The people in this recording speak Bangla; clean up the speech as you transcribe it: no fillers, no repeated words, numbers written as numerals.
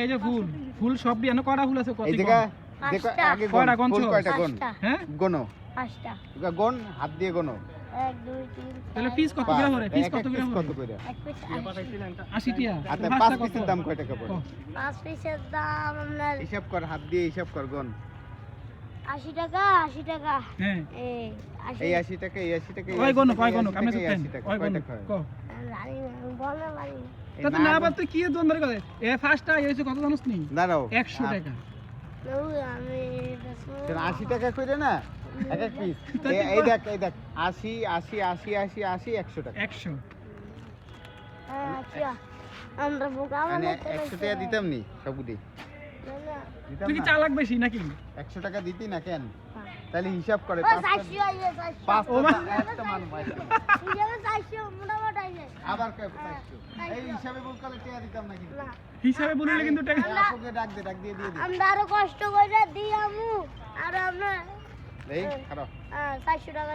এই যে ফুল ফুল সব দিয়ে কয়টা ফুল আছে কত এই জায়গা দেখো আগে কয়টা গণ গণছো? ফুল কয়টা গণ হ্যাঁ গনো 5টা ওটা গণ হাত দিয়ে গনো 1 2 3 তাহলে পিস কত করে পড়ে পিস কত করে কত পড়ে করে 1 পিস 80 টাকা আচ্ছা পাঁচটা 5 পিসের কত? দাম কয় টাকা পড়ে 5 পিসের দাম আপনার হিসাব কর হাত দিয়ে হিসাব কর গণ 80 টাকা 80 টাকা হ্যাঁ এই এই 80 80 টাকা এই 80 টাকা কয় গণ কয় গণ কামে সুতেন কয় গণ ক রানী বলে রানী তা তো না বাদ তুই কি দোন ধরে করে এ ফার্স্টটা এসে কত জানোস নি দাঁড়াও 100 টাকা আমি 80 টাকা কইরে না এক এক পিস এই দেখ 80 80 80 80 80 100 টাকা 100 আচ্ছা আমরা বোকা মানে বানাতে 100 টাকা দিতাম নি সবগুলি দিতাম তুই কি না চালাক বেশি নাকি 100 টাকা দিতি না কেন তাহলে হিসাব করে ও 400 আইছে 400 পাঁচ ও মা। একটা মানুষ হিসাবে 400 মোটামুটি আইছে আবার কয় 500 এই হিসাবে বল করে টাকা দিতাম না কিন্তু না হিসাবে বলিলে কিন্তু টাকা আপুকে ডাক দিয়ে দিয়ে আমরা আরো কষ্ট করে দিই আমু আর আমরা এই খারাপ 400 টাকা